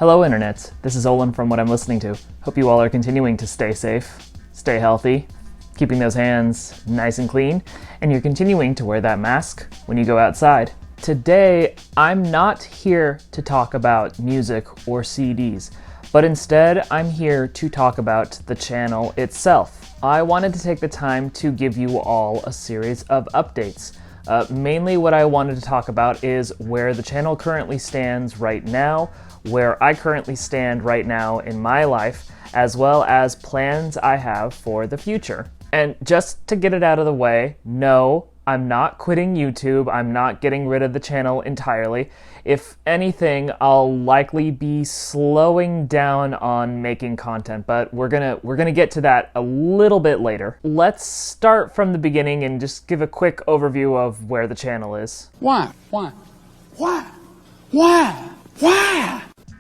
Hello internets, this is Olin from What I'm Listening To. Hope you all are continuing to stay safe, stay healthy, keeping those hands nice and clean, and you're continuing to wear that mask when you go outside. Today, I'm not here to talk about music or CDs, but instead I'm here to talk about the channel itself. I wanted to take the time to give you all a series of updates. Mainly what I wanted to talk about is where the channel currently stands right now, where I currently stand right now in my life, as well as plans I have for the future. And just to get it out of the way, no, I'm not quitting YouTube. I'm not getting rid of the channel entirely. If anything, I'll likely be slowing down on making content, but we're gonna get to that a little bit later. Let's start from the beginning and just give a quick overview of where the channel is. Why?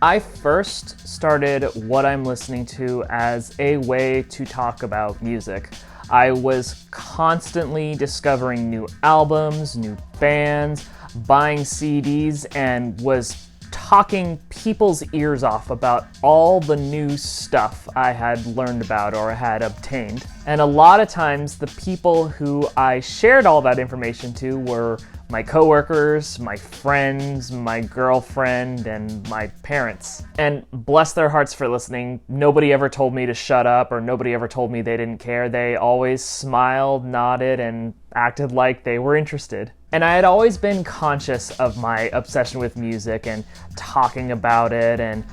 I first started What I'm Listening To as a way to talk about music. I was constantly discovering new albums, new bands, buying CDs, and was talking people's ears off about all the new stuff I had learned about or had obtained. And a lot of times the people who I shared all that information to were my coworkers, my friends, my girlfriend, and my parents. And bless their hearts for listening, nobody ever told me to shut up or nobody ever told me they didn't care. They always smiled, nodded, and acted like they were interested. And I had always been conscious of my obsession with music and talking about it and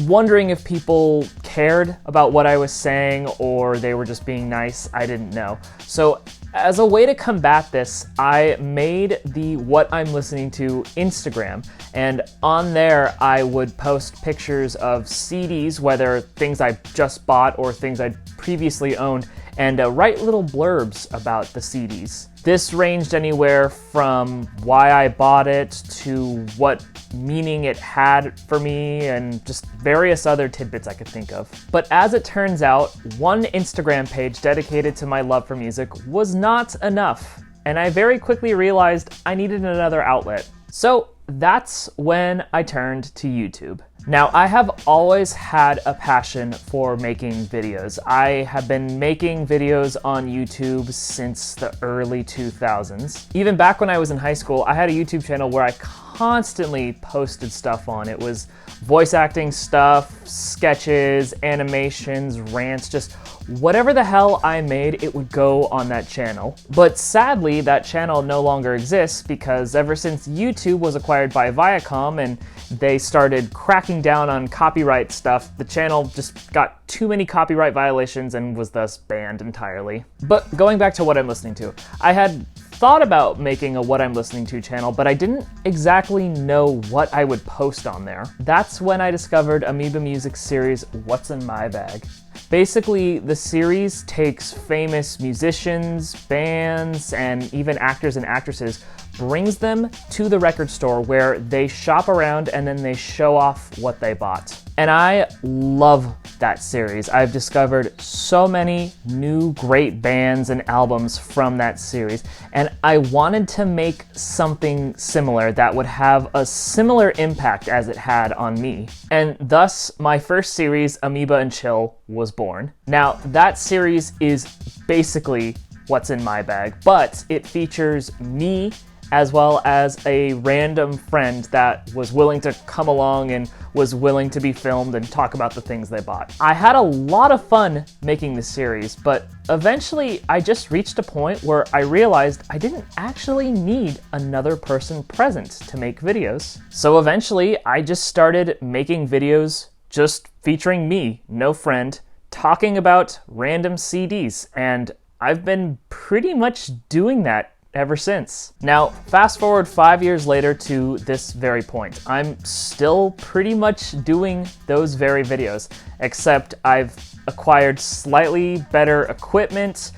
wondering if people cared about what I was saying or they were just being nice. I didn't know. So as a way to combat this, I made the What I'm Listening To Instagram, and on there I would post pictures of CDs, whether things I just bought or things I'd previously owned, and write little blurbs about the CDs. This ranged anywhere from why I bought it to what meaning it had for me and just various other tidbits I could think of. But as it turns out, one Instagram page dedicated to my love for music was not enough, and I very quickly realized I needed another outlet. So that's when I turned to YouTube. Now, I have always had a passion for making videos. I have been making videos on YouTube since the early 2000s. Even back when I was in high school, I had a YouTube channel where I constantly posted stuff on. It was voice acting stuff, sketches, animations, rants, just whatever the hell I made, it would go on that channel. But sadly, that channel no longer exists because ever since YouTube was acquired by Viacom and they started cracking down on copyright stuff, the channel just got too many copyright violations and was thus banned entirely. But going back to What I'm Listening To, I had thought about making a What I'm Listening To channel, but I didn't exactly know what I would post on there. That's when I discovered Amoeba Music's series, What's in My Bag. Basically, the series takes famous musicians, bands, and even actors and actresses, brings them to the record store where they shop around and then they show off what they bought. And I love that series. I've discovered so many new great bands and albums from that series, and I wanted to make something similar that would have a similar impact as it had on me. And thus, my first series, Amoeba and Chill, was born. Now, that series is basically What's in My Bag, but it features me as well as a random friend that was willing to come along and was willing to be filmed and talk about the things they bought. I had a lot of fun making this series, but eventually I just reached a point where I realized I didn't actually need another person present to make videos. So eventually I just started making videos just featuring me, no friend, talking about random CDs, and I've been pretty much doing that ever since. Now, fast forward 5 years later to this very point. I'm still pretty much doing those very videos, except I've acquired slightly better equipment,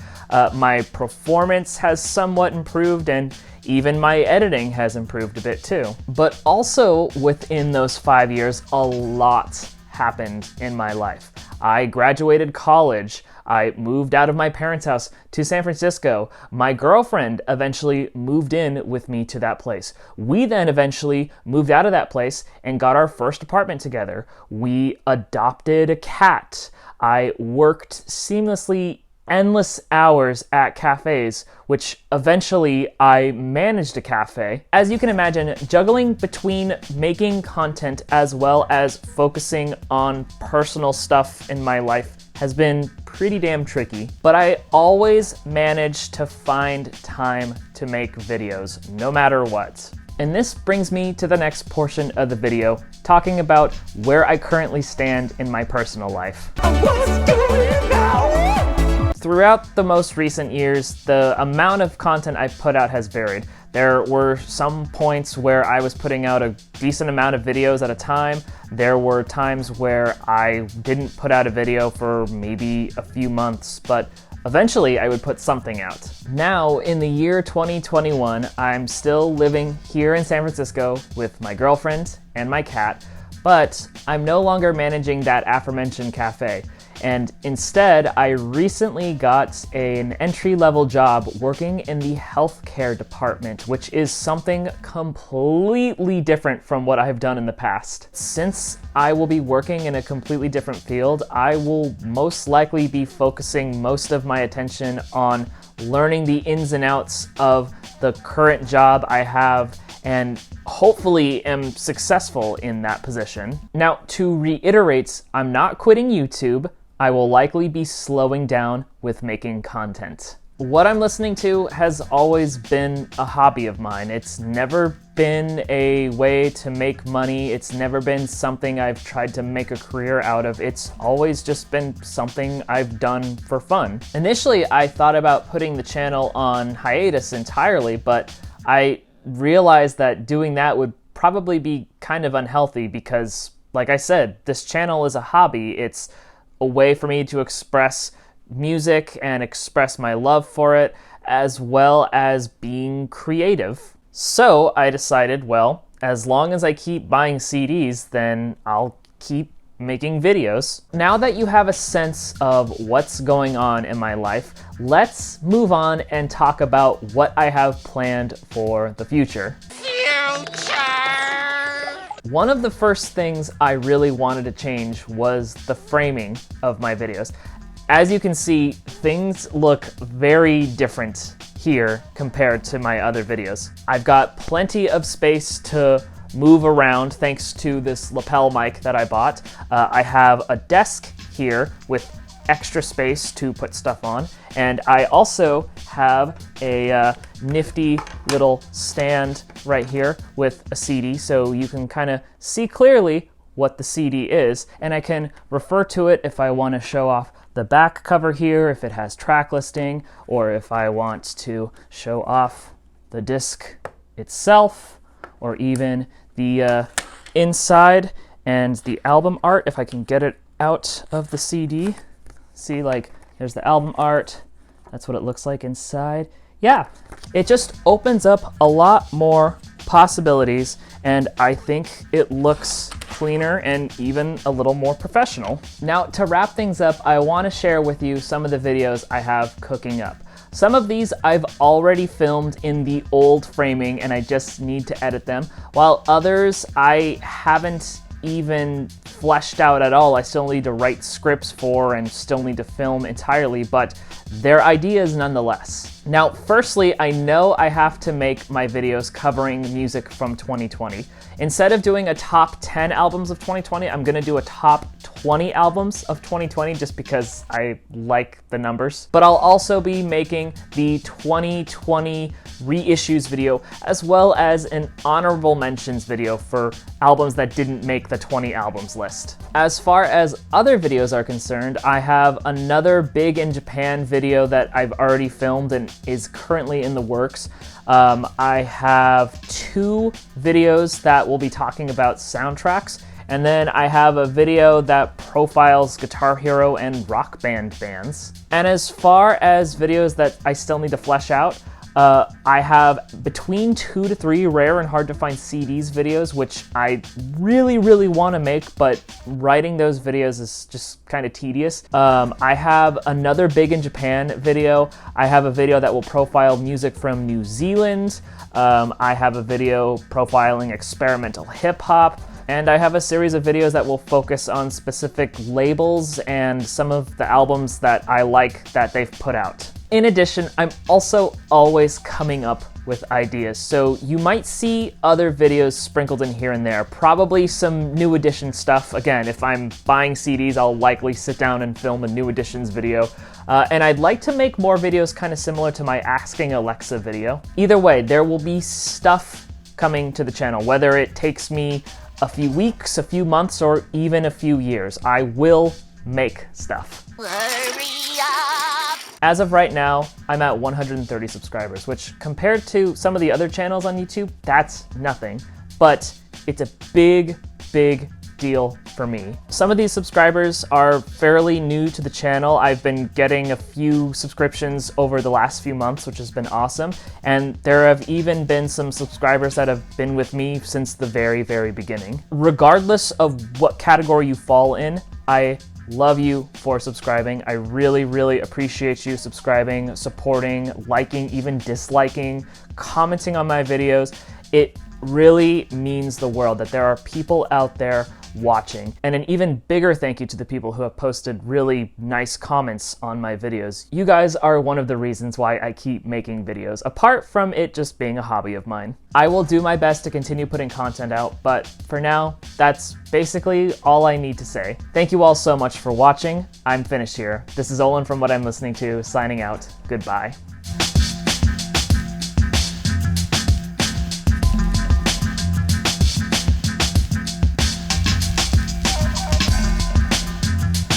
my performance has somewhat improved, and even my editing has improved a bit too. But also within those 5 years, a lot happened in my life. I graduated college, I moved out of my parents' house to San Francisco. My girlfriend eventually moved in with me to that place. We then eventually moved out of that place and got our first apartment together. We adopted a cat. I worked seamlessly endless hours at cafes, which eventually I managed a cafe. As you can imagine, juggling between making content as well as focusing on personal stuff in my life has been pretty damn tricky, but I always manage to find time to make videos, no matter what. And this brings me to the next portion of the video, talking about where I currently stand in my personal life. What's going on? Throughout the most recent years, the amount of content I've put out has varied. There were some points where I was putting out a decent amount of videos at a time. There were times where I didn't put out a video for maybe a few months, but eventually I would put something out. Now, in the year 2021, I'm still living here in San Francisco with my girlfriend and my cat, but I'm no longer managing that aforementioned cafe. And instead, I recently got an entry-level job working in the healthcare department, which is something completely different from what I've done in the past. Since I will be working in a completely different field, I will most likely be focusing most of my attention on learning the ins and outs of the current job I have and hopefully am successful in that position. Now, to reiterate, I'm not quitting YouTube. I will likely be slowing down with making content. What I'm listening to has always been a hobby of mine. It's never been a way to make money. It's never been something I've tried to make a career out of. It's always just been something I've done for fun. Initially, I thought about putting the channel on hiatus entirely, but I realized that doing that would probably be kind of unhealthy because, like I said, this channel is a hobby. It's a way for me to express music and express my love for it, as well as being creative. So I decided, well, as long as I keep buying CDs, then I'll keep making videos. Now that you have a sense of what's going on in my life, let's move on and talk about what I have planned for the future. One of the first things I really wanted to change was the framing of my videos. As you can see, things look very different here compared to my other videos. I've got plenty of space to move around thanks to this lapel mic that I bought. I have a desk here with extra space to put stuff on, and I also have a nifty little stand right here with a CD, so you can kind of see clearly what the CD is, and I can refer to it if I want to show off the back cover here, if it has track listing, or if I want to show off the disc itself, or even the inside and the album art, if I can get it out of the CD. See, like, there's the album art. That's what it looks like inside. Yeah, it just opens up a lot more possibilities, and I think it looks cleaner and even a little more professional. Now, to wrap things up, I want to share with you some of the videos I have cooking up. Some of these I've already filmed in the old framing and I just need to edit them, while others I haven't even fleshed out at all. I still need to write scripts for and still need to film entirely, but they're ideas nonetheless. Now, firstly, I know I have to make my videos covering music from 2020. Instead of doing a top 10 albums of 2020, I'm gonna do a top 20 albums of 2020 just because I like the numbers. But I'll also be making the 2020 reissues video as well as an honorable mentions video for albums that didn't make the 20 albums list. As far as other videos are concerned, I have another Big in Japan video that I've already filmed and is currently in the works. I have 2 videos that will be talking about soundtracks, and then I have a video that profiles Guitar Hero and Rock Band bands. And as far as videos that I still need to flesh out, I have between 2 to 3 rare and hard to find CDs videos, which I really, really want to make, but writing those videos is just kind of tedious. I have another Big in Japan video. I have a video that will profile music from New Zealand. I have a video profiling experimental hip hop. And I have a series of videos that will focus on specific labels and some of the albums that I like that they've put out. In addition, I'm also always coming up with ideas, so you might see other videos sprinkled in here and there, probably some New Edition stuff. Again, if I'm buying CDs, I'll likely sit down and film a New Editions video. And I'd like to make more videos kind of similar to my Asking Alexa video. Either way, there will be stuff coming to the channel, whether it takes me a few weeks, a few months, or even a few years. I will make stuff. Hurry up! As of right now, I'm at 130 subscribers, which compared to some of the other channels on YouTube, that's nothing. But it's a big, big deal for me. Some of these subscribers are fairly new to the channel. I've been getting a few subscriptions over the last few months, which has been awesome. And there have even been some subscribers that have been with me since the very, very beginning. Regardless of what category you fall in, I love you for subscribing. I really, really appreciate you subscribing, supporting, liking, even disliking, commenting on my videos. It really means the world that there are people out there watching. And an even bigger thank you to the people who have posted really nice comments on my videos. You guys are one of the reasons why I keep making videos, apart from it just being a hobby of mine. I will do my best to continue putting content out, but for now, that's basically all I need to say. Thank you all so much for watching. I'm finished here. This is Olin from What I'm Listening To, signing out. Goodbye.